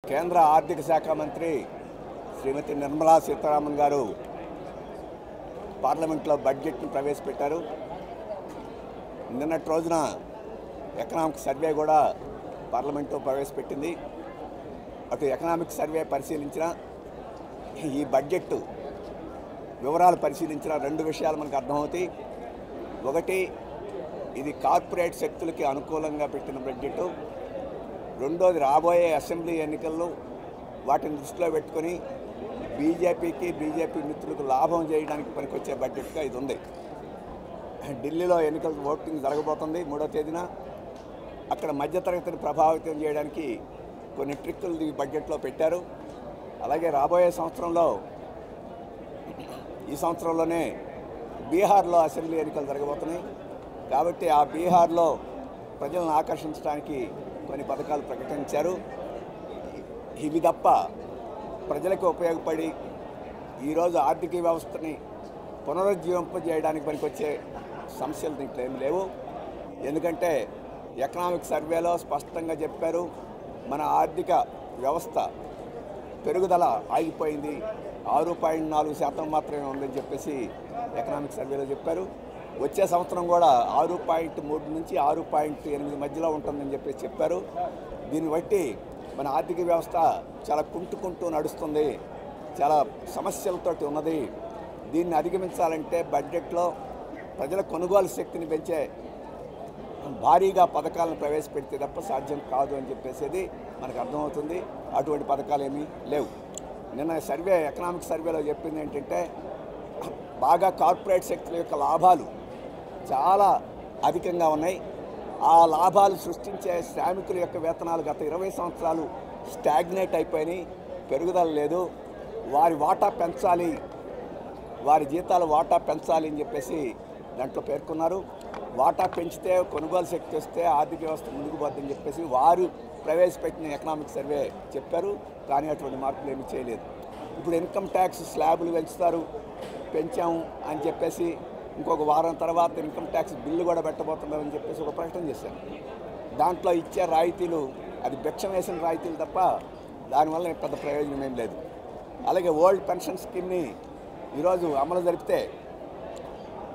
కేంద్ర ఆర్థిక శాఖ మంత్రి శ్రీమతి నిర్మలా సీతారామన్ గారు పార్లమెంట్లో బడ్జెట్ను ప్రవేశపెట్టారు. నిన్నటి రోజున ఎకనామిక్ సర్వే కూడా పార్లమెంట్లో ప్రవేశపెట్టింది. అటు ఎకనామిక్ సర్వే పరిశీలించిన ఈ బడ్జెట్ వివరాలు పరిశీలించిన రెండు విషయాలు మనకు అర్థమవుతాయి. ఒకటి, ఇది కార్పొరేట్ శక్తులకి అనుకూలంగా పెట్టిన బడ్జెట్. రెండోది, రాబోయే అసెంబ్లీ ఎన్నికల్లో వాటిని దృష్టిలో పెట్టుకొని బీజేపీ మిత్రులకు లాభం చేయడానికి పనికొచ్చే బడ్జెట్గా ఇది ఉంది. ఢిల్లీలో ఎన్నికల ఓటింగ్ జరగబోతుంది 3వ తేదీన. అక్కడ మధ్యతరగతిని ప్రభావితం చేయడానికి కొన్ని ట్రిక్కులు ఈ బడ్జెట్లో పెట్టారు. అలాగే రాబోయే ఈ సంవత్సరంలోనే బీహార్లో అసెంబ్లీ ఎన్నికలు జరగబోతున్నాయి. కాబట్టి ఆ బీహార్లో ప్రజలను ఆకర్షించడానికి కొన్ని పథకాలు ప్రకటించారు. ఇవి తప్ప ప్రజలకు ఉపయోగపడి ఈరోజు ఆర్థిక వ్యవస్థని పునరుజ్జీవింపజేయడానికి పనికొచ్చే సమస్యలు దీంట్లో ఏమి లేవు. ఎందుకంటే ఎకనామిక్ సర్వేలో స్పష్టంగా చెప్పారు, మన ఆర్థిక వ్యవస్థ పెరుగుదల ఆగిపోయింది, 6.4% మాత్రమే ఉందని చెప్పేసి ఎకనామిక్ సర్వేలో చెప్పారు. వచ్చే సంవత్సరం కూడా 6.3 నుంచి 6.8 మధ్యలో ఉంటుందని చెప్పేసి చెప్పారు. దీన్ని బట్టి మన ఆర్థిక వ్యవస్థ చాలా కుంటుకుంటూ నడుస్తుంది, చాలా సమస్యలతోటి ఉన్నది. దీన్ని అధిగమించాలంటే బడ్జెట్లో ప్రజల కొనుగోలు శక్తిని పెంచే భారీగా పథకాలను ప్రవేశపెడితే తప్ప సాధ్యం కాదు అని చెప్పేసి మనకు అర్థమవుతుంది. అటువంటి పథకాలు ఏమీ లేవు. నిన్న ఎకనామిక్ సర్వేలో చెప్పింది ఏంటంటే, బాగా కార్పొరేట్ శక్తుల యొక్క లాభాలు చాలా అధికంగా ఉన్నాయి. ఆ లాభాలు సృష్టించే శ్రామికుల యొక్క వేతనాలు గత 20 సంవత్సరాలు స్టాగ్నేట్ అయిపోయినాయి, పెరుగుదల లేదు. వారి వాటా పెంచాలి, వారి జీతాల వాటా పెంచాలి అని చెప్పేసి దాంట్లో పేర్కొన్నారు. వాటా పెంచితే కొనుగోలు శక్తి వస్తే ఆర్థిక వ్యవస్థ ముందుకు పోతుందని చెప్పేసి వారు ప్రవేశపెట్టిన ఎకనామిక్ సర్వే చెప్పారు. కానీ అటువంటి మార్పులు ఏమీ చేయలేదు. ఇప్పుడు ఇన్కమ్ ట్యాక్స్ స్లాబులు పెంచాము అని చెప్పేసి ఇంకొక వారం తర్వాత ఇన్కమ్ ట్యాక్స్ బిల్లు కూడా పెట్టబోతున్నామని చెప్పేసి ఒక ప్రకటన చేశారు. దాంట్లో ఇచ్చే రాయితీలు అది భిక్షం వేసిన రాయితీలు తప్ప దానివల్ల పెద్ద ప్రయోజనం ఏం లేదు. అలాగే ఓల్డ్ పెన్షన్ స్కీమ్ని ఈరోజు అమలు జరిపితే,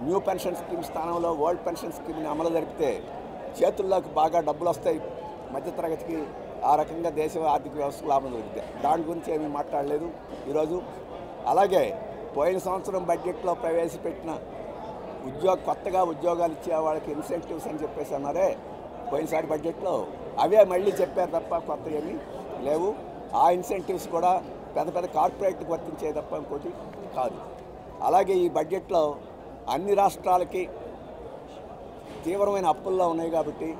న్యూ పెన్షన్ స్కీమ్ స్థానంలో ఓల్డ్ పెన్షన్ స్కీమ్ని అమలు జరిపితే చేతుల్లోకి బాగా డబ్బులు వస్తాయి మధ్యతరగతికి. ఆ రకంగా దేశ ఆర్థిక వ్యవస్థకు లాభం జరుగుతాయి. దాని గురించి ఏమీ మాట్లాడలేదు ఈరోజు. అలాగే పోయిన సంవత్సరం బడ్జెట్లో ప్రవేశపెట్టిన కొత్తగా ఉద్యోగాలు ఇచ్చే వాళ్ళకి ఇన్సెంటివ్స్ అని చెప్పేసి అన్నారే పోయినసారి బడ్జెట్లో, అవే మళ్ళీ చెప్పారు తప్ప కొత్త ఏమీ లేవు. ఆ ఇన్సెంటివ్స్ కూడా పెద్ద కార్పొరేట్కి వర్తించే తప్ప ఇంకోటి కాదు. అలాగే ఈ బడ్జెట్లో అన్ని రాష్ట్రాలకి తీవ్రమైన అప్పుల్లో ఉన్నాయి కాబట్టి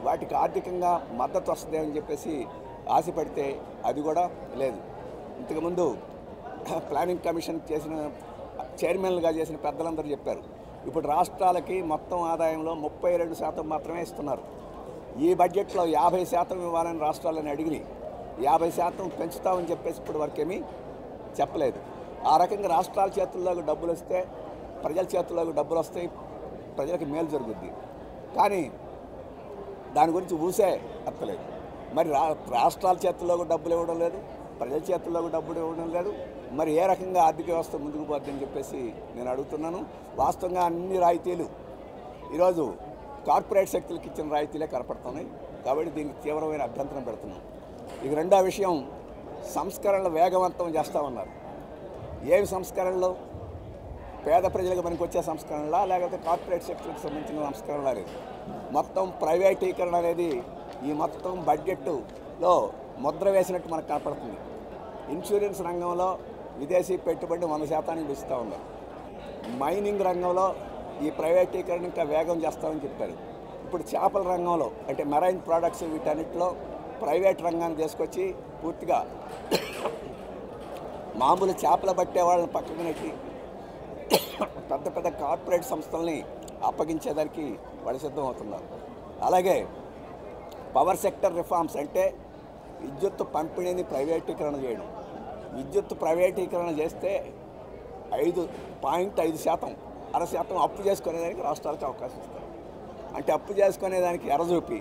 వాటికి ఆర్థికంగా మద్దతు వస్తుందని చెప్పేసి ఆశపడితే అది కూడా లేదు. ఇంతకుముందు ప్లానింగ్ కమిషన్ చైర్మన్లుగా చేసిన పెద్దలందరూ చెప్పారు, ఇప్పుడు రాష్ట్రాలకి మొత్తం ఆదాయంలో 32% మాత్రమే ఇస్తున్నారు. ఈ బడ్జెట్లో 50% ఇవ్వాలని రాష్ట్రాలని అడిగి 50% పెంచుతామని చెప్పేసి ఇప్పుడు వరకేమీ చెప్పలేదు. ఆ రకంగా రాష్ట్రాల చేతుల్లోకి డబ్బులు వస్తే ప్రజల చేతుల్లోకి డబ్బులు వస్తాయి, ప్రజలకు మేలు జరుగుద్ది. కానీ దాని గురించి ఊసే అక్కలేదు. మరి రాష్ట్రాల చేతుల్లోకి డబ్బులు ఇవ్వడం లేదు, ప్రజల చేతుల్లోకి డబ్బులు ఇవ్వడం లేదు. మరి ఏ రకంగా ఆర్థిక వ్యవస్థ ముందుకు పోతుందని చెప్పేసి నేను అడుగుతున్నాను. వాస్తవంగా అన్ని రాయితీలు ఈరోజు కార్పొరేట్ శక్తులకు ఇచ్చిన రాయితీలే కనపడుతున్నాయి. కాబట్టి దీనికి తీవ్రమైన అభ్యంతరం పెడుతున్నాం. ఇక రెండో విషయం, సంస్కరణలు వేగవంతం చేస్తామన్నారు. ఏవి సంస్కరణలు? పేద ప్రజలకు మనకు వచ్చే సంస్కరణలా, లేకపోతే కార్పొరేట్ శక్తులకు సంబంధించిన సంస్కరణలు అనేది? మొత్తం ప్రైవేటీకరణ అనేది ఈ మొత్తం బడ్జెట్లో ముద్ర వేసినట్టు మనకు కనపడుతుంది. ఇన్సూరెన్స్ రంగంలో విదేశీ పెట్టుబడి 100% పెంచుతూ ఉన్నారు. మైనింగ్ రంగంలో ఈ ప్రైవేటీకరణ ఇంకా వేగం చేస్తామని చెప్పారు. ఇప్పుడు చేపల రంగంలో అంటే మెరైన్ ప్రోడక్ట్స్ వీటన్నిటిలో ప్రైవేట్ రంగాన్ని తీసుకొచ్చి పూర్తిగా మామూలు చేపలు పట్టే వాళ్ళని పక్కన నెట్టి పెద్ద కార్పొరేట్ సంస్థల్ని అప్పగించేదానికి వాళ్ళు సిద్ధమవుతున్నారు. అలాగే పవర్ సెక్టర్ రిఫార్మ్స్ అంటే విద్యుత్ పంపిణీని ప్రైవేటీకరణ చేయడం. విద్యుత్ ప్రైవేటీకరణ చేస్తే 5.5% 0.5% అప్పు చేసుకునేదానికి రాష్ట్రాలకు అవకాశం ఇస్తారు. అంటే అప్పు చేసుకునేదానికి ఎరజూపి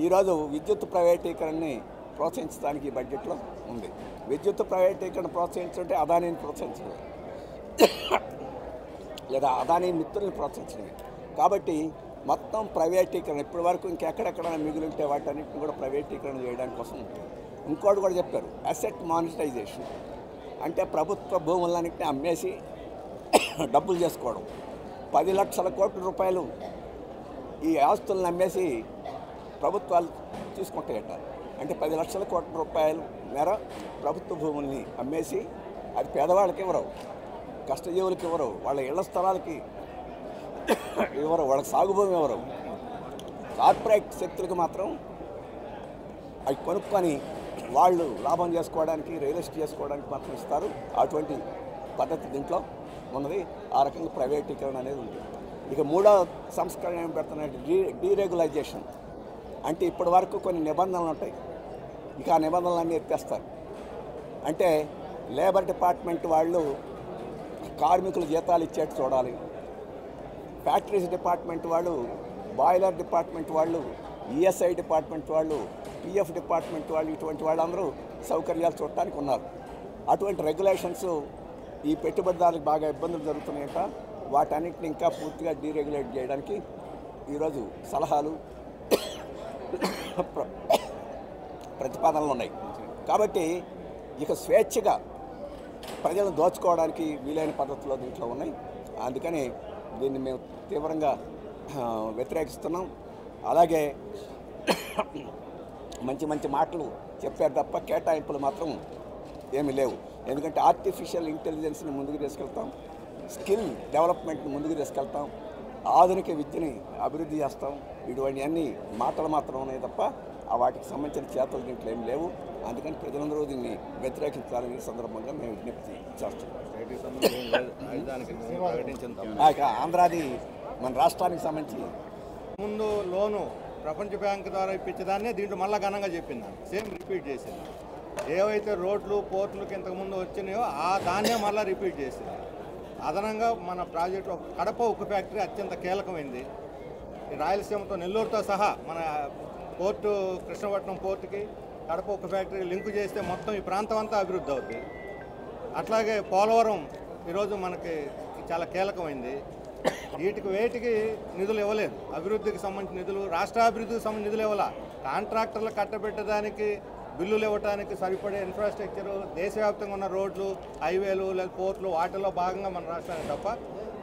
ఈరోజు విద్యుత్ ప్రైవేటీకరణని ప్రోత్సహించడానికి ఈ బడ్జెట్లో ఉంది. విద్యుత్ ప్రైవేటీకరణ ప్రోత్సహించుంటే అదానీని ప్రోత్సహించడమే లేదా అదానీ మిత్రుల్ని ప్రోత్సహించడమే. కాబట్టి మొత్తం ప్రైవేటీకరణ ఇప్పటి వరకు ఇంకెక్కడెక్కడైనా మిగిలి ఉంటే వాటన్నిటిని కూడా ప్రైవేటీకరణ చేయడానికి కోసం ఇంకోటి కూడా చెప్పారు, అసెట్ మానిటైజేషన్. అంటే ప్రభుత్వ భూములన్నింటినీ అమ్మేసి డబ్బులు చేసుకోవడం. 10 లక్షల కోట్ల రూపాయలు ఈ ఆస్తులను అమ్మేసి ప్రభుత్వాలు తీసుకుంటాయట. అంటే 10 లక్షల కోట్ల రూపాయలు మేర ప్రభుత్వ భూముల్ని అమ్మేసి అది పేదవాళ్ళకి ఇవ్వరు, కష్టజీవులకి ఇవ్వరు, వాళ్ళ ఇళ్ల స్థలాలకి ఇవ్వరు, వాళ్ళకి సాగుభూమి ఇవ్వరు. కార్పొరేట్ శక్తులకు మాత్రం అవి కొనుక్కొని వాళ్ళు లాభం చేసుకోవడానికి, రియల్ ఎస్టేట్ చేసుకోవడానికి మాత్రం ఇస్తారు. అటువంటి పద్ధతి దీంట్లో ఉన్నది. ఆ రకంగా ప్రైవేటీకరణ అనేది ఉంది. ఇక మూడో సంస్కరణ ఏం పెడుతున్నట్టు డీరెగ్యులైజేషన్. అంటే ఇప్పటి వరకు కొన్ని నిబంధనలు ఉంటాయి, ఇక ఆ నిబంధనలన్నీ ఎత్తేస్తారు. అంటే లేబర్ డిపార్ట్మెంట్ వాళ్ళు కార్మికుల జీతాలు ఇచ్చేట్టు చూడాలి, ఫ్యాక్టరీస్ డిపార్ట్మెంట్ వాళ్ళు, బాయిలర్ డిపార్ట్మెంట్ వాళ్ళు, ఈఎస్ఐ డిపార్ట్మెంట్ వాళ్ళు, పిఎఫ్ డిపార్ట్మెంట్ వాళ్ళు, ఇటువంటి వాళ్ళందరూ సౌకర్యాలు చూడటానికి ఉన్నారు. అటువంటి రెగ్యులేషన్స్ ఈ పెట్టుబడిదారులకు బాగా ఇబ్బందులు జరుగుతున్నాయట. వాటన్నిటిని ఇంకా పూర్తిగా డీరెగ్యులేట్ చేయడానికి ఈరోజు సలహాలు ప్రతిపాదనలు ఉన్నాయి. కాబట్టి ఇక స్వేచ్ఛగా ప్రజలను దోచుకోవడానికి వీలైన పద్ధతిలో దీంట్లో ఉన్నాయి. అందుకని దీన్ని మేము తీవ్రంగా వ్యతిరేకిస్తున్నాం. అలాగే మంచి మంచి మాటలు చెప్పారు తప్ప కేటాయింపులు మాత్రం ఏమీ లేవు. ఎందుకంటే ఆర్టిఫిషియల్ ఇంటెలిజెన్స్ని ముందుకు తీసుకెళ్తాం, స్కిల్ డెవలప్మెంట్ని ముందుకు తీసుకెళ్తాం, ఆధునిక విద్యని అభివృద్ధి చేస్తాం. ఇటువంటి అన్ని మాటలు మాత్రం ఉన్నాయి తప్ప వాటికి సంబంధించిన చేతలు దీంట్లో ఏం లేవు. అందుకని ప్రజలందరూ దీన్ని వ్యతిరేకించాలని సందర్భంగా మేము విజ్ఞప్తి చేస్తాం. ఆంధ్రాది మన రాష్ట్రానికి సంబంధించి ముందు లోను ప్రపంచ బ్యాంకు ద్వారా ఇప్పించేదాన్ని దీంట్లో మళ్ళా ఘనంగా చెప్పింది, సేమ్ రిపీట్ చేసింది. ఏవైతే రోడ్లు పోర్టులకు ఇంతకుముందు వచ్చినాయో ఆ దాన్నే మళ్ళీ రిపీట్ చేసింది. అదనంగా మన ప్రాజెక్టు కడప ఉక్కు ఫ్యాక్టరీ అత్యంత కీలకమైంది. రాయలసీమతో నెల్లూరుతో సహా మన పోర్టు కృష్ణపట్నం పోర్టుకి కడప ఉక్కు ఫ్యాక్టరీ లింకు చేస్తే మొత్తం ఈ ప్రాంతం అంతా అభివృద్ధి అవుతుంది. అట్లాగే పోలవరం ఈరోజు మనకి చాలా కీలకమైంది. వేటికి నిధులు ఇవ్వలేదు, అభివృద్ధికి సంబంధించిన నిధులు, రాష్ట్రాభివృద్ధికి సంబంధించిన నిధులు ఇవ్వాల. కాంట్రాక్టర్లు కట్టబెట్టడానికి, బిల్లులు ఇవ్వడానికి సరిపడే ఇన్ఫ్రాస్ట్రక్చరు, దేశవ్యాప్తంగా ఉన్న రోడ్లు, హైవేలు లేదా పోర్టులు వాటిల్లో భాగంగా మన రాష్ట్రానికి తప్ప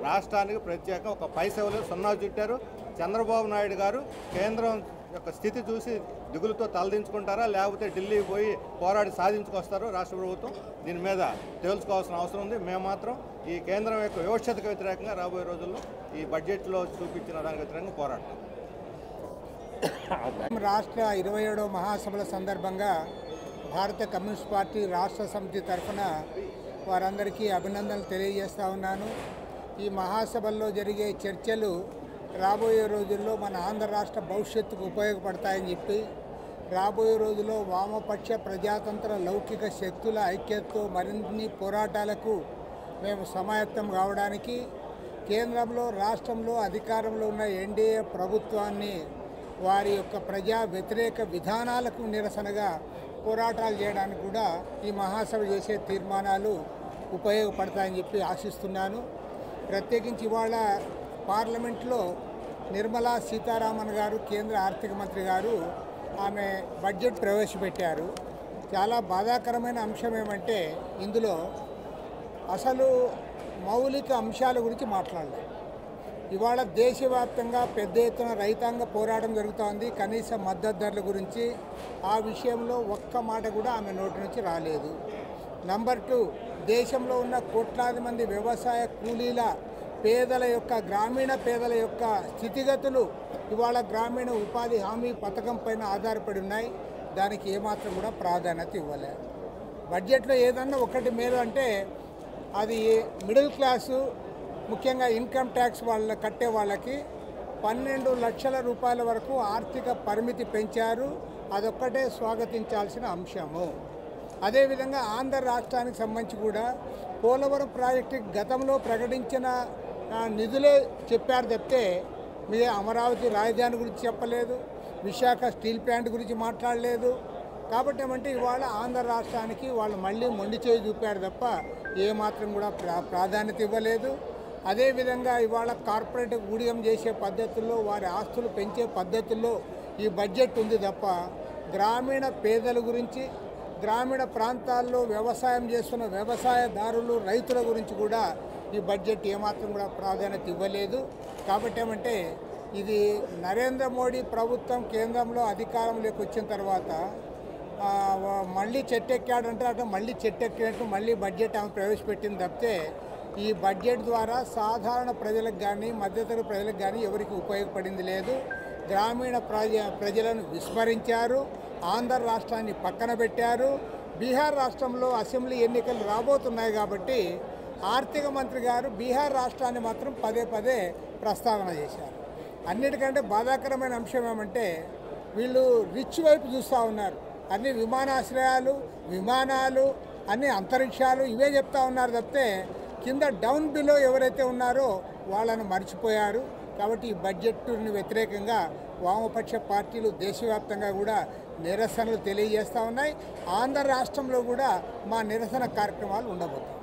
రాష్ట్రానికి ప్రత్యేకంగా ఒక పైసా ఇవ్వలేదు, సున్నా చుట్టారు. చంద్రబాబు నాయుడు గారు కేంద్రం యొక్క స్థితి చూసి దిగులుతో తలదించుకుంటారా, లేకపోతే ఢిల్లీ పోయి పోరాడి సాధించుకొస్తారో రాష్ట్ర ప్రభుత్వం దీని మీద తేల్చుకోవాల్సిన అవసరం ఉంది. మేము మాత్రం ఈ కేంద్రం యొక్క వివక్షతకు వ్యతిరేకంగా రాబోయే రోజుల్లో ఈ బడ్జెట్లో చూపించిన దానికి వ్యతిరేకంగా పోరాడతాం. రాష్ట్ర 27వ మహాసభల సందర్భంగా భారత కమ్యూనిస్ట్ పార్టీ రాష్ట్ర సమితి తరఫున వారందరికీ అభినందనలు తెలియజేస్తూ ఉన్నాను. ఈ మహాసభల్లో జరిగే చర్చలు రాబోయే రోజుల్లో మన ఆంధ్ర రాష్ట్ర భవిష్యత్తుకు ఉపయోగపడతాయని చెప్పి, రాబోయే రోజుల్లో వామపక్ష ప్రజాతంత్ర లౌకిక శక్తుల ఐక్యతతో మరిన్ని పోరాటాలకు మేము సమాయత్తం కావడానికి, కేంద్రంలో రాష్ట్రంలో అధికారంలో ఉన్న ఎన్డీఏ ప్రభుత్వాన్ని వారి యొక్క ప్రజా వ్యతిరేక విధానాలకు నిరసనగా పోరాటాలు చేయడానికి కూడా ఈ మహాసభ చేసే తీర్మానాలు ఉపయోగపడతాయని చెప్పి ఆశిస్తున్నాను. ప్రత్యేకించి ఇవాళ పార్లమెంట్లో నిర్మలా సీతారామన్ గారు, కేంద్ర ఆర్థిక మంత్రి గారు, ఆమె బడ్జెట్ ప్రవేశపెట్టారు. చాలా బాధాకరమైన అంశం ఏమంటే ఇందులో అసలు మౌలిక అంశాల గురించి మాట్లాడలేదు. ఇవాళ దేశవ్యాప్తంగా పెద్ద ఎత్తున రైతాంగ పోరాటం జరుగుతోంది కనీస మద్దతు ధరల గురించి. ఆ విషయంలో ఒక్క మాట కూడా ఆమె నోటి నుంచి రాలేదు. నంబర్ 2, దేశంలో ఉన్న కోట్లాది మంది వ్యవసాయ కూలీల పేదల యొక్క గ్రామీణ పేదల యొక్క స్థితిగతులు ఇవాళ గ్రామీణ ఉపాధి హామీ పథకం పైన ఆధారపడి ఉన్నాయి. దానికి ఏమాత్రం కూడా ప్రాధాన్యత ఇవ్వలేదు. బడ్జెట్లో ఏదన్నా ఒకటి మేలు అంటే అది మిడిల్ క్లాసు, ముఖ్యంగా ఇన్కమ్ ట్యాక్స్ వాళ్ళ కట్టే వాళ్ళకి 12 లక్షల రూపాయల వరకు ఆర్థిక పరిమితి పెంచారు. అదొక్కటే స్వాగతించాల్సిన అంశము. అదేవిధంగా ఆంధ్ర రాష్ట్రానికి సంబంధించి కూడా పోలవరం ప్రాజెక్టుకి గతంలో ప్రకటించిన నిధులే చెప్పారు తప్పితే మీ అమరావతి రాజధాని గురించి చెప్పలేదు, విశాఖ స్టీల్ ప్లాంట్ గురించి మాట్లాడలేదు. కాబట్టి ఏమంటే ఇవాళ ఆంధ్ర రాష్ట్రానికి వాళ్ళు మళ్ళీ మొండి చేయి చూపారు తప్ప ఏమాత్రం కూడా ప్రాధాన్యత ఇవ్వలేదు. అదేవిధంగా ఇవాళ కార్పొరేట్ ఊడియం చేసే పద్ధతుల్లో వారి ఆస్తులు పెంచే పద్ధతుల్లో ఈ బడ్జెట్ ఉంది తప్ప గ్రామీణ పేదల గురించి, గ్రామీణ ప్రాంతాల్లో వ్యవసాయం చేస్తున్న వ్యవసాయదారులు, రైతుల గురించి కూడా ఈ బడ్జెట్ ఏమాత్రం కూడా ప్రాధాన్యత ఇవ్వలేదు. కాబట్టి ఏమంటే ఇది నరేంద్ర మోడీ ప్రభుత్వం కేంద్రంలో అధికారంలోకి వచ్చిన తర్వాత మళ్ళీ చెట్టెక్కాడంటే అటు మళ్ళీ చెట్టెక్కినట్టు మళ్ళీ బడ్జెట్ ఆమె ప్రవేశపెట్టింది తప్పితే ఈ బడ్జెట్ ద్వారా సాధారణ ప్రజలకు కానీ మధ్యతరగతి ప్రజలకు కానీ ఎవరికి ఉపయోగపడింది లేదు. గ్రామీణ ప్రజలను విస్మరించారు, ఆంధ్ర రాష్ట్రాన్ని పక్కన పెట్టారు. బీహార్ రాష్ట్రంలో అసెంబ్లీ ఎన్నికలు రాబోతున్నాయి కాబట్టి ఆర్థిక మంత్రి గారు బీహార్ రాష్ట్రాన్ని మాత్రం పదే పదే ప్రస్తావన చేశారు. అన్నిటికంటే బాధాకరమైన అంశం ఏమంటే వీళ్ళు రిచ్ వైపు చూస్తూ ఉన్నారు. అన్ని విమానాశ్రయాలు, విమానాలు, అన్ని అంతరిక్షాలు ఇవే చెప్తా ఉన్నారు తప్పితే కింద డౌన్ బిలో ఎవరైతే ఉన్నారో వాళ్ళను మర్చిపోయారు. కాబట్టి ఈ బడ్జెట్ని వ్యతిరేకంగా వామపక్ష పార్టీలు దేశవ్యాప్తంగా కూడా నిరసనలు తెలియజేస్తూ ఉన్నాయి. ఆంధ్ర రాష్ట్రంలో కూడా మా నిరసన కార్యక్రమాలు ఉండబోతున్నాయి.